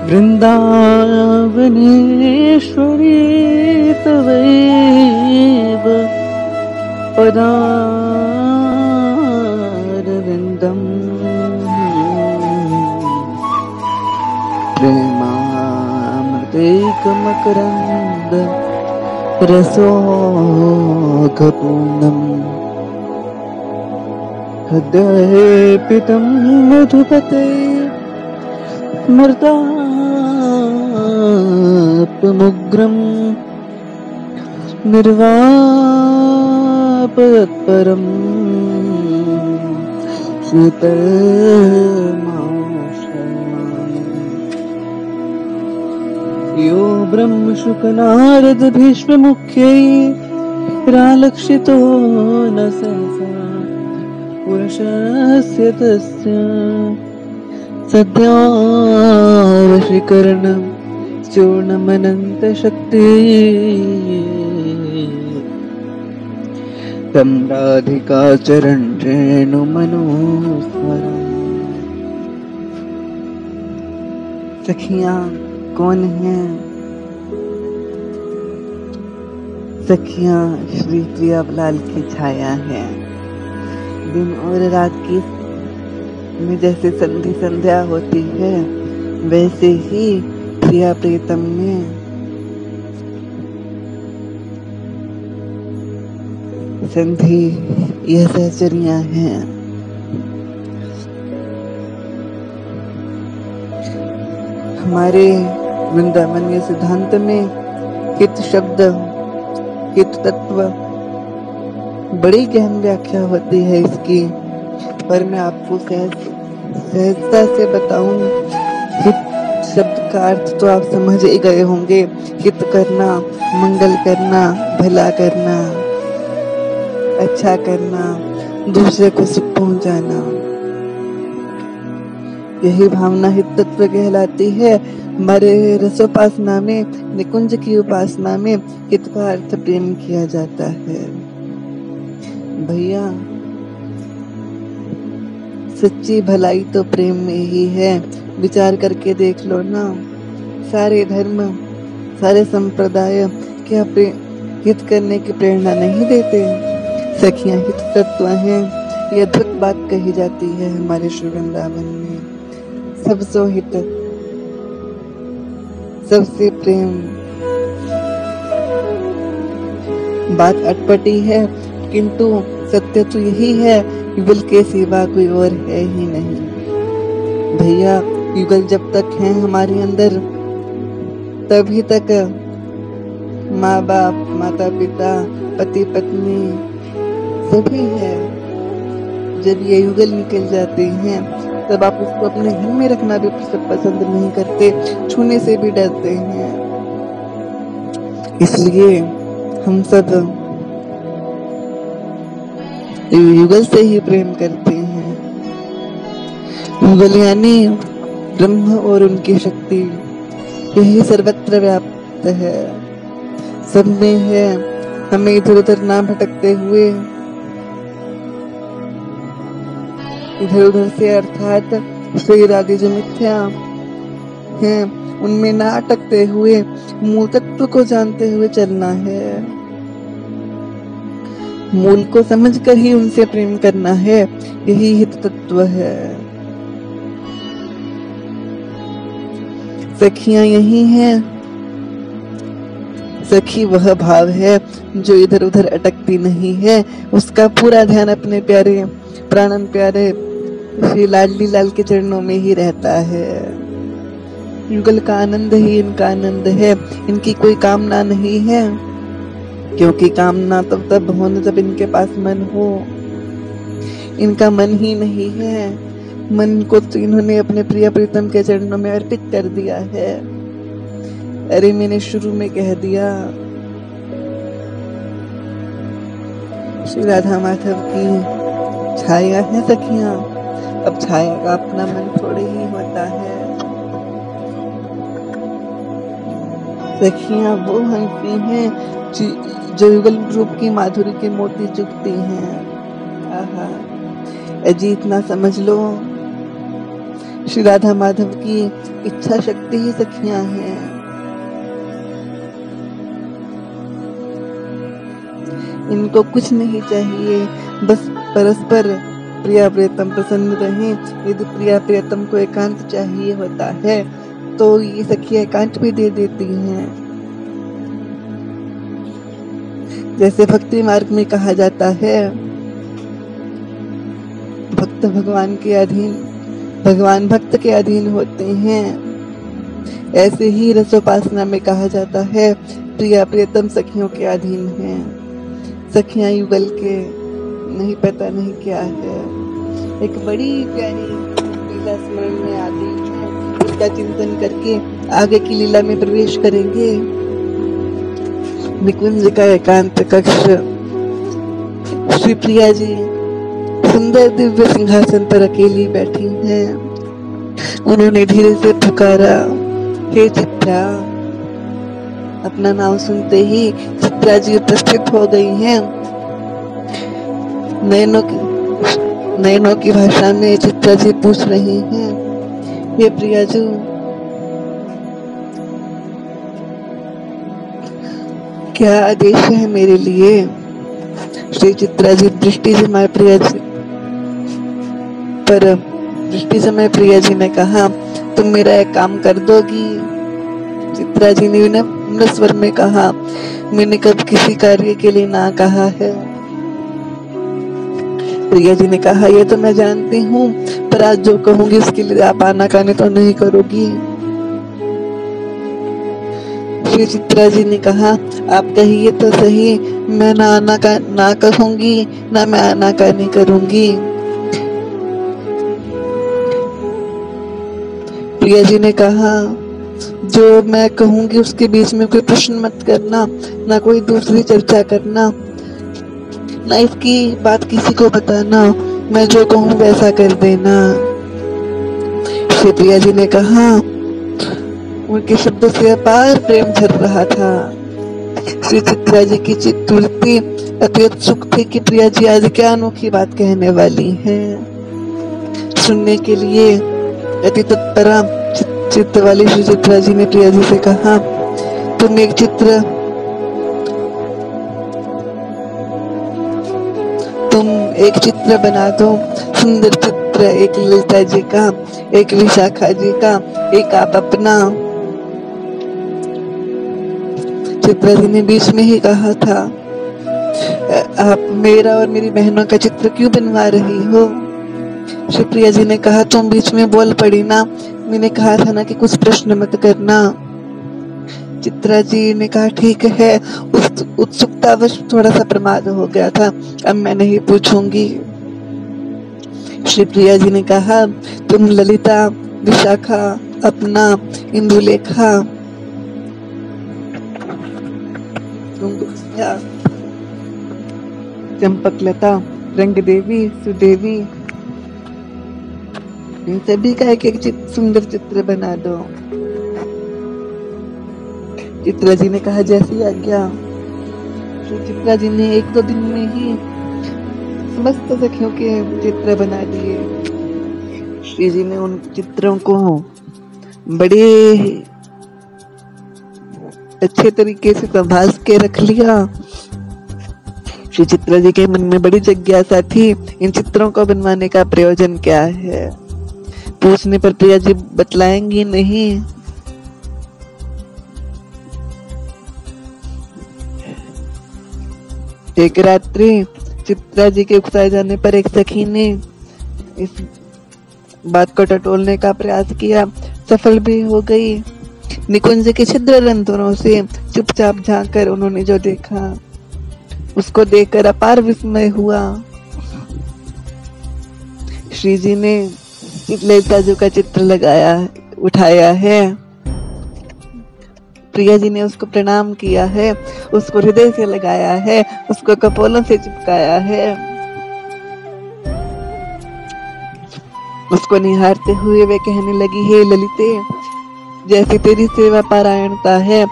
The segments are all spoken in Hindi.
वृन्दावनेश्वरी तवैव पदारविन्दम् प्रेमामृतैकमकरन्द रसोऽघपूर्णम् हृदयेऽर्पितं मधुपते स्मृतात्मुग्रं निर्वापयत्परं श्रुतमाश्रयामि। यो ब्रह्मशुकनारद भीष्ममुख्यैरालक्षितो न सहसा पुरुषस्य तस्य सद्यावशिकरणं चूर्णमनन्तशक्ति तं राधिकाचरण रेणुमनोस्मरम्। सखियां कौन हैं? सखियां श्री प्रियालाल की छाया है। दिन और रात की में जैसे संधि संध्या होती है, वैसे ही प्रिया प्रीतम में संधि यह सहचरियां हैं। हमारे वृंदावनीय सिद्धांत में हित शब्द, हित तत्व बड़ी गहन व्याख्या होती है इसकी, पर मैं आपको सहजता से बताऊं। हित शब्द का अर्थ तो आप समझ ही गए होंगे। हित करना, मंगल करना, भला करना, अच्छा करना, दूसरे को सुख पहुंचाना, यही भावना हित तत्व कहलाती है। हमारे रसोपासना में, निकुंज की उपासना में हित का अर्थ प्रेम किया जाता है। भैया, सच्ची भलाई तो प्रेम में ही है। विचार करके देख लो ना, सारे धर्म, सारे संप्रदाय क्या हित करने की प्रेरणा नहीं देते? सखियां हित तत्व हैं। ये अद्भुत बात कही जाती है हमारे श्री वृंदावन में। सबसो हित, सबसे प्रेम। बात अटपटी है, किंतु सत्य तो यही है, युगल के सिवा कोई और है ही नहीं। भैया, युगल जब तक हैं हमारे अंदर, तभी तक माँ बाप, माता पिता, पति पत्नी सभी है। जब ये युगल निकल जाते हैं, तब आप उसको अपने घर में रखना भी पसंद नहीं करते, छूने से भी डरते हैं। इसलिए हम सब युगल से ही प्रेम करते हैं। युगल यानी ब्रह्म और उनकी शक्ति, यही सर्वत्र व्याप्त है, सब में है। हमें इधर उधर ना भटकते हुए, इधर उधर से अर्थात शरीर आदि जो मिथ्या हैं उनमें ना अटकते हुए मूल तत्व को जानते हुए चलना है। मूल को समझकर ही उनसे प्रेम करना है, यही हित तत्व है। सखियां यही हैं। सखी वह भाव है जो इधर उधर अटकती नहीं है, उसका पूरा ध्यान अपने प्यारे प्राणन प्यारे श्री लाडली लाल के चरणों में ही रहता है। युगल का आनंद ही इनका आनंद है। इनकी कोई कामना नहीं है, क्योंकि कामना तब हो जब इनके पास मन हो। इनका मन ही नहीं है, मन को तो इन्होंने अपने प्रिय प्रीतम के चरणों में अर्पित कर दिया है। अरे मैंने शुरू में कह दिया, श्री राधा माधव की छाया है सखियां। अब छाया का अपना मन थोड़ी ही होता है। सखियां वो हंसी हैं जो युगल रूप की माधुरी के मोती चुगती हैं। आहा, अजी इतना समझ लो, श्री राधा माधव की इच्छा शक्ति ही सखियां हैं। इनको कुछ नहीं चाहिए, बस परस्पर प्रिया प्रियतम प्रसन्न रहें। यदि प्रिया प्रियतम को एकांत चाहिए होता है तो ये सखियां एकांत भी दे देती हैं। जैसे भक्ति मार्ग में कहा जाता है, भक्त भगवान के अधीन, भगवान भक्त के अधीन होते हैं। ऐसे ही रसोपासना में कहा जाता है, प्रिया प्रियतम सखियों के अधीन हैं। सखियां युगल के नहीं पता नहीं क्या है। एक बड़ी प्यारी लीला स्मरण में आ गई है, उसका चिंतन करके आगे की लीला में प्रवेश करेंगे। निकुंज का एकांत कक्ष। श्री प्रिया जी सुंदर दिव्य सिंहासन पर अकेली बैठी हैं। उन्होंने धीरे से पुकारा, हे चित्रा। अपना नाम सुनते ही चित्रा जी उपस्थित हो गई हैं। नयनों की भाषा में चित्रा जी पूछ रही हैं, हे प्रियाजू, क्या आदेश है मेरे लिए? श्री चित्रा जी दृष्टि जमाए प्रिया जी पर दृष्टि समय प्रिया जी ने कहा, तुम मेरा एक काम कर दोगी? चित्रा जी ने विनम्र स्वर में कहा, मैंने कब किसी कार्य के लिए ना कहा है। प्रिया जी ने कहा, ये तो मैं जानती हूँ, पर आज जो कहूंगी उसके लिए आप आनाकानी तो नहीं करोगी। श्री चित्रा जी ने कहा, आप कहिए तो सही, मैं ना कहूंगी, ना मैं आनाकानी करूंगी। प्रिया जी ने कहा, जो मैं कहूंगी उसके बीच में कोई प्रश्न मत करना, ना कोई दूसरी चर्चा करना, ना इसकी बात किसी को बताना, मैं जो कहूँ वैसा कर देना। श्री प्रिया जी ने कहा, उनके शब्दों से अपार प्रेम झर रहा था। श्री चित्रा जी की चित्तवृत्ति अति उत्सुक थी कि प्रिया जी आज क्या अनोखी बात कहने वाली हैं। सुनने के लिए अति तत्परा चित्त वाली श्री चित्रा जी ने प्रिया जी से कहा, तुम एक चित्र बना दो, सुंदर चित्र, एक ललिता जी का, एक विशाखा जी का, एक आप अपना। चित्रा जी ने बीच में ही कहा था, आप मेरा और मेरी बहनों का चित्र क्यों बनवा रही हो? श्री प्रिया जी ने कहा, तुम बीच में बोल पड़ी ना, मैंने कहा था ना कि कुछ प्रश्न मत करना। चित्रा जी ने कहा, ठीक है, उत्सुकतावश थोड़ा सा प्रमाद हो गया था, अब मैं नहीं पूछूंगी। श्री प्रिया जी ने कहा, तुम ललिता, विशाखा, अपना, इंदुलेखा, चंपकलता, रंग देवी, सुदेवी, इन सभी का एक एक सुंदर चित्र बना दो। चित्रा जी ने कहा, जैसी आज्ञा। श्री चित्रा जी ने 1-2 दिन में ही समस्त सखियों के चित्र बना दिए। श्री जी ने उन चित्रों को बड़े अच्छे तरीके से संभाल के रख लिया। श्री चित्रा जी के मन में बड़ी जिज्ञासा थी, इन चित्रों को बनवाने का प्रयोजन क्या है। पूछने पर प्रिया जी बतलाएंगी नहीं। एक रात्रि चित्रा जी के उकसाए जाने पर एक सखी ने इस बात को टटोलने का प्रयास किया, सफल भी हो गई। निकुंज के छिद्र रंध्रों से चुपचाप झांक कर उन्होंने जो देखा उसको देखकर अपार विस्मय हुआ। श्री जी ने ललिता जी का चित्र उठाया है। प्रिया जी ने उसको प्रणाम किया है, उसको हृदय से लगाया है, उसको कपोलों से चिपकाया है। उसको निहारते हुए वे कहने लगी, हे ललिते, जैसी तेरी सेवा पारायणता है,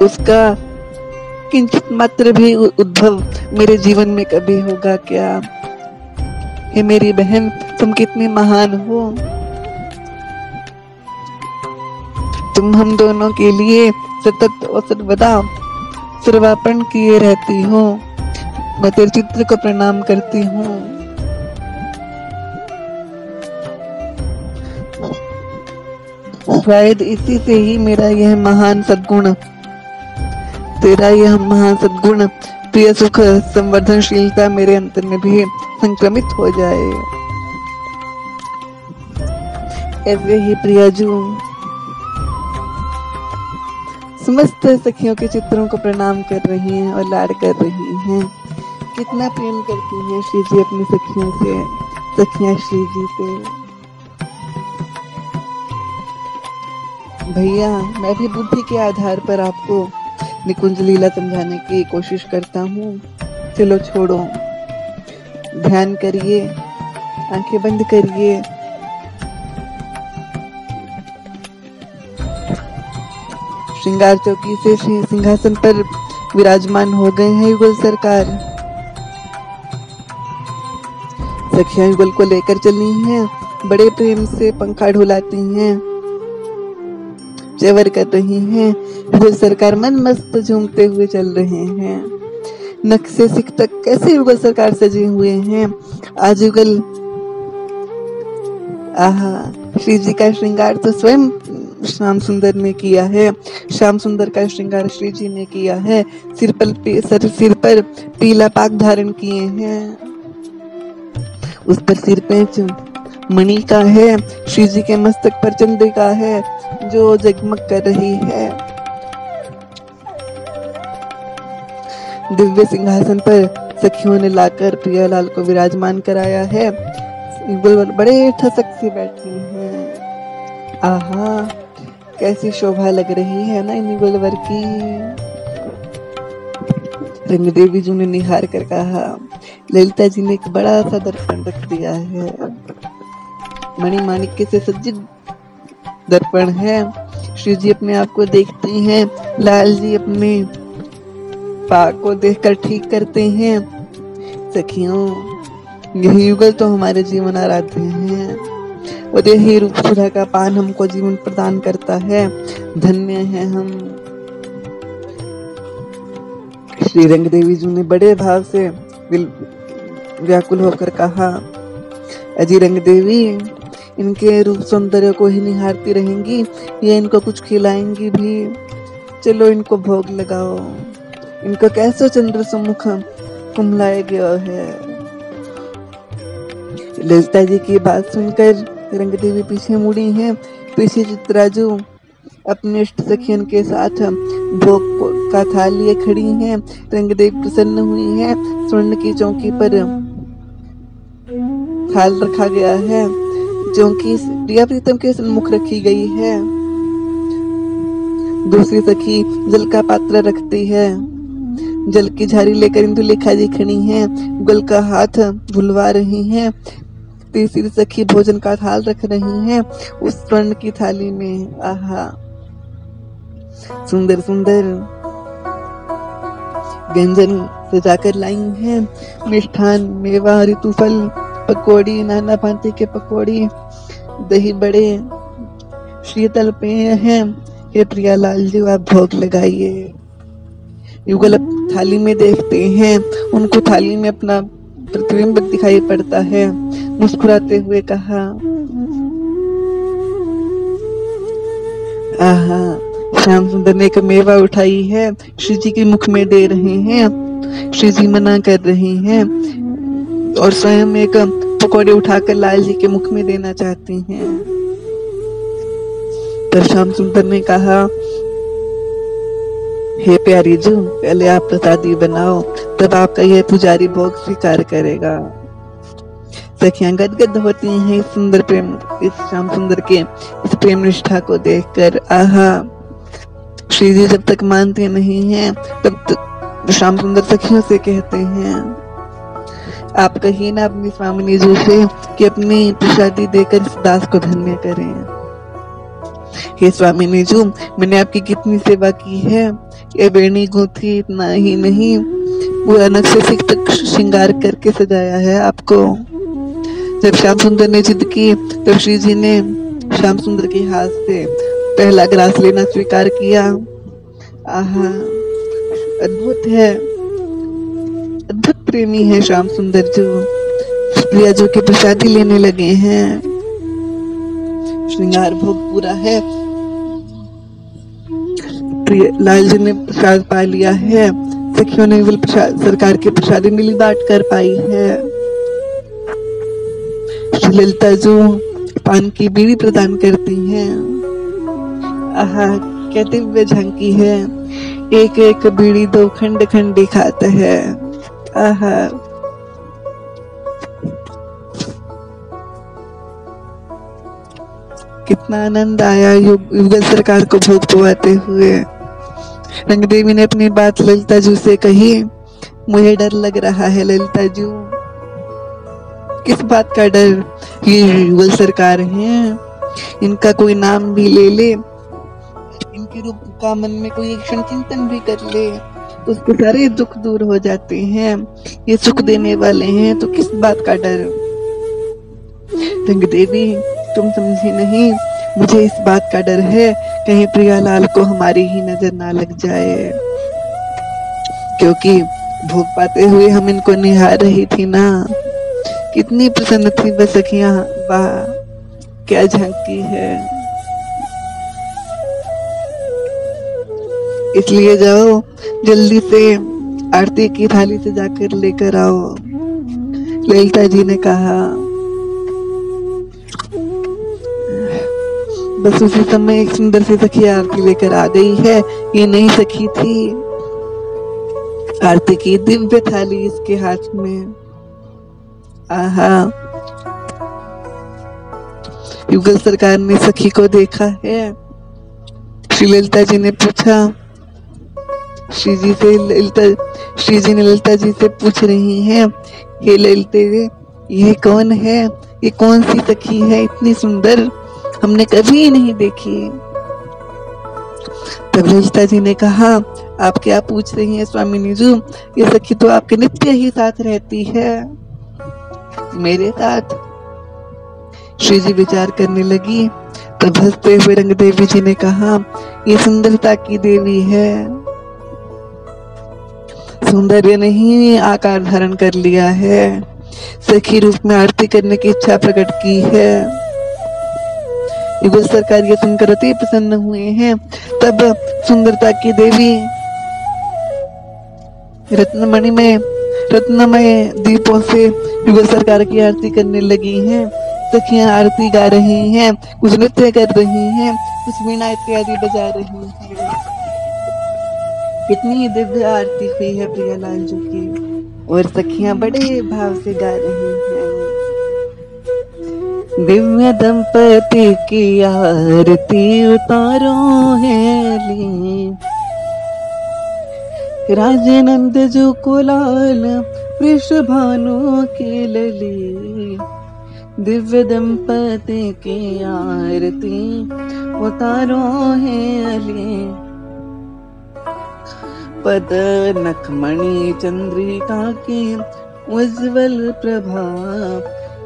उसका किंचित मात्र भी उद्भव मेरे जीवन में कभी होगा क्या। हे मेरी बहन, तुम कितनी महान हो। तुम हम दोनों के लिए सतत और सर्वदा सर्वार्पण किए रहती हो। मैं तेरे चित्र को प्रणाम करती हूँ। शायद इसी से ही मेरा यह महान सद्गुण, तेरा यह महान सद्गुण प्रिय सुख संवर्धनशीलता मेरे अंतर में भी संक्रमित हो जाए। ऐसे ही प्रियाजू समस्त सखियों के चित्रों को प्रणाम कर रही हैं और लाड कर रही हैं। कितना प्रेम करती हैं श्री जी अपनी सखियों से, सखियां श्री जी से। भैया, मैं भी बुद्धि के आधार पर आपको निकुंज लीला समझाने की कोशिश करता हूँ। चलो छोड़ो, ध्यान करिए, आंखें बंद करिए। श्रृंगार चौकी से सिंहासन पर विराजमान हो गए हैं युगल सरकार। सखियां युगल को लेकर चली हैं, बड़े प्रेम से पंखा ढुलाती हैं, चेवर कर रही हैं। युगल सरकार मन मस्त झूमते हुए चल रहे हैं। नख से सिख तक कैसे युगल सरकार सजे हुए हैं। आज युगल, आहा, श्री जी का श्रृंगार तो स्वयं श्याम सुंदर ने किया है। श्याम सुंदर का श्रृंगार श्री जी ने किया है। सिर पर पीला पाग धारण किए हैं। उस पर सिर पेंच मणि का है। श्री जी के मस्तक पर चंद्रिका है जो जगमग कर रही है। दिव्य सिंहासन पर सखियों ने लाकर प्रियालाल को विराजमान कराया है। बड़े ठसक से बैठी हैं। आहा, कैसी शोभा लग रही है ना इन युगलवर की। रंग देवी जी ने निहार कर कहा, ललिता जी ने एक बड़ा सा दर्पण रख दिया है। मणि माणिक्य से सज्जित दर्पण है। श्री जी अपने आप को देखते हैं, लाल जी अपने पाक को देखकर ठीक करते हैं। सखियों, यही युगल तो हमारे जीवन आराध्य हैं और यही रूप सुधा का पान हमको जीवन प्रदान करता है। धन्य है हम। श्री रंग देवी जी ने बड़े भाव से व्याकुल होकर कहा, अजी रंग देवी, इनके रूप सौंदर्य को ही निहारती रहेंगी या इनको कुछ खिलाएंगी भी। चलो इनको भोग लगाओ। इनको कैसे चंद्र सम्मुख कुमलाया गया है। ललिता जी की बात सुनकर रंग देवी पीछे मुड़ी हैं। पीछे चित्राजू अपने इष्ट सखियन के साथ भोग का थाल लिए खड़ी हैं। रंग देवी प्रसन्न हुई हैं। स्वर्ण की चौकी पर थाल रखा गया है। चौकी प्रिया प्रीतम के सम्मुख रखी गई है। दूसरी सखी जल का पात्र रखती है। जल की झारी लेकर इंदुलेखा जी खड़ी हैं, गल का हाथ धुलवा रही हैं। तीसरी सखी भोजन का थाल रख रही हैं उस स्वर्ण की थाली में। आहा, सुंदर सुंदर व्यंजन सजाकर लाई हैं। मिष्ठान, मेवा, ऋतु फल, पकौड़ी, नाना भांति के पकौड़ी, दही बड़े, शीतल पेय हैं। हे प्रियालाल जी, आप भोग लगाइए। युगल थाली में देखते हैं, उनको थाली में अपना प्रतिबिंब दिखाई पड़ता है। मुस्कुराते हुए कहा, आहा, श्याम सुंदर ने एक मेवा उठाई है, श्री जी के मुख में दे रहे हैं। श्री जी मना कर रही हैं और स्वयं एक पकौड़े उठाकर लाल जी के मुख में देना चाहती हैं। पर श्याम सुंदर ने कहा, हे प्यारी जू, पहले आप प्रसादी बनाओ, तब आपका यह पुजारी भोग स्वीकार करेगा। सखियां गदगद होती हैं इस सुंदर प्रेम, इस श्याम सुंदर के इस प्रेम निष्ठा को देखकर। आहा, श्री जी जब तक मानते नहीं हैं तब तक श्याम सुंदर सखियों से कहते हैं, आप कहिए ना अपनी स्वामिनी जी से कि अपनी प्रसादी देकर इस दास को धन्य करें। हे स्वामिनी जी, मैंने आपकी कितनी सेवा की है। ये बेणी गूंथी, इतना ही नहीं, पूरा नक्शे से तक श्रृंगार करके सजाया है आपको। जब श्याम सुंदर ने जिद की तब श्री जी ने श्याम सुंदर के हाथ से पहला ग्रास लेना स्वीकार किया। आहा, अद्भुत है, अद्भुत प्रेमी है श्याम सुंदर जो प्रिया जो के प्रसादी लेने लगे हैं। श्रृंगार भोग पूरा है, लाल जी ने प्रसाद पा लिया है, सखियों ने भी सरकार के प्रसादी मिली बांट कर पाई है। श्री ललिता जो पान की बीड़ी प्रदान करती हैं। आहा, क्या दिव्य झांकी है, एक एक बीड़ी दो खंड खंडी खाता है। आहा, कितना आनंद आया युगल सरकार को भोग पवाते हुए। रंग देवी ने अपनी बात ललिता जू से कही। मुझे डर लग रहा है ललिता जू। किस बात का डर? ये युगल सरकार हैं, इनका कोई नाम भी ले ले, इनके रूप का मन में कोई एक क्षण चिंतन भी कर ले, उसके सारे दुख दूर हो जाते हैं। ये सुख देने वाले हैं, तो किस बात का डर? रंग देवी, तुम समझी नहीं, मुझे इस बात का डर है कहीं प्रियालाल को हमारी ही नजर ना लग जाए, क्योंकि भोग पाते हुए हम इनको निहार रही थी ना। कितनी प्रसन्न थी वह सखियां, वाह क्या झांकी है। इसलिए जाओ जल्दी से आरती की थाली से जाकर लेकर आओ, ललिता जी ने कहा। बस उसी समय एक सुंदर सी सखी आरती लेकर आ गई है। ये नई सखी थी, आरती की दिव्य थाली इसके हाथ में। आहा, युगल सरकार ने सखी को देखा है। श्री ललिता जी ने पूछा, श्री जी ने ललिता जी से पूछ रही हैं, हे ललिते, ये कौन है? ये कौन सी सखी है इतनी सुंदर, हमने कभी नहीं देखी। तब ललिता जी ने कहा, आप क्या पूछ रही हैं स्वामिनी जी, ये सखी तो आपके नित्य ही साथ रहती है। मेरे साथ? श्री जी विचार करने लगी। तब हंसते हुए रंग देवी जी ने कहा, ये सुंदरता की देवी है, सौंदर्य नहीं आकार धारण कर लिया है, सखी रूप में आरती करने की इच्छा प्रकट की है। युगल सरकार ये सुनकर अति प्रसन्न हुए हैं। तब सुंदरता की देवी रत्नमय दीपों से युगल सरकार की आरती करने लगी हैं। सखियां आरती गा रही हैं, कुछ नृत्य कर रही हैं, कुछ वीणा इत्यादि बजा रही हैं। कितनी दिव्य आरती हुई है प्रियालाल जी की, और सखियां बड़े भाव से गा रही हैं। दिव्य दंपति की आरती उतारो है ली, राजनंद जो कुलाल वृषभानु के लली। दिव्य दंपति की आरती उतारो है अली, पद नखमणि चंद्रिका की उज्ज्वल प्रभा।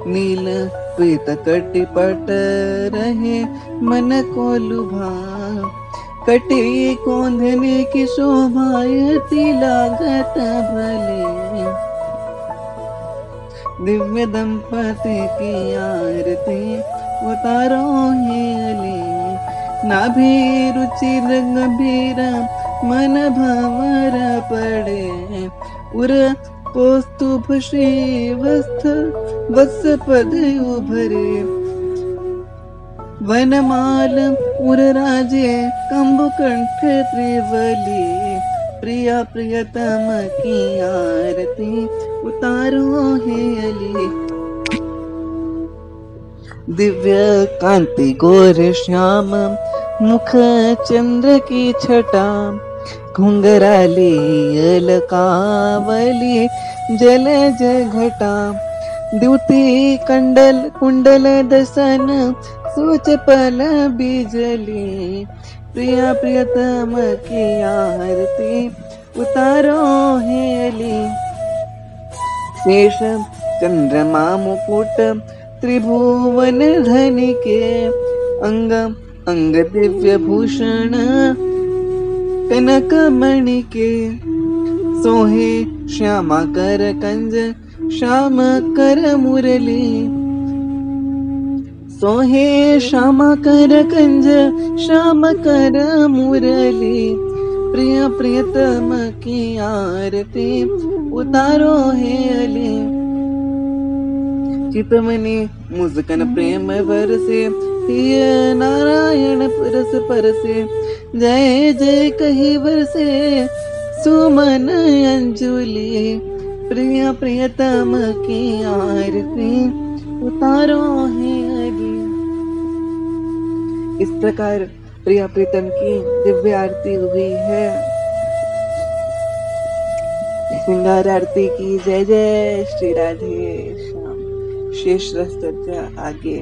नील प्रीत कटिपट रहे मन को लुभा, कटे कोंधने की शोभायती लागत भले। दिव्य दंपति की आरती उतारो है अली, नाभि रुचि गंभीर मन भंवर पड़े। उर कौस्तुभ श्रीवत्स वत्स पद उभरे, वनमाल उर राजे कंबुकंठ त्रिवली। प्रिया प्रियतम की आरती उतारो है अली, दिव्य कांति गोर श्याम मुख चंद्र की छटा। घुंघराली अलकावली जलज घटा, द्युति कंडल कुंडल दसन सोच पल बिजली। प्रिया प्रियतम की आरती उतारो है अली। शेष चंद्रमा मुकुट त्रिभुवन धनि के, अंग अंग दिव्य भूषण कनक मणि के। सोहे श्यामा कर कंज श्याम कर मुरली, सोहे श्यामा कर कंज श्याम कर मुरली। प्रिय प्रियतम की आरती उतारो है अली। चितमनि मुस्कन प्रेम बरसे, हिय नारायण परस परसे। जय जय कही बरसे सुमन अंजुलि। प्रिय प्रियतम की आरती उतारो है अली। इस प्रकार प्रिय प्रीतम की दिव्य आरती हुई है। श्रृंगार आरती की जय जय श्री राधे श्याम। शेष रस चर्चा आगे।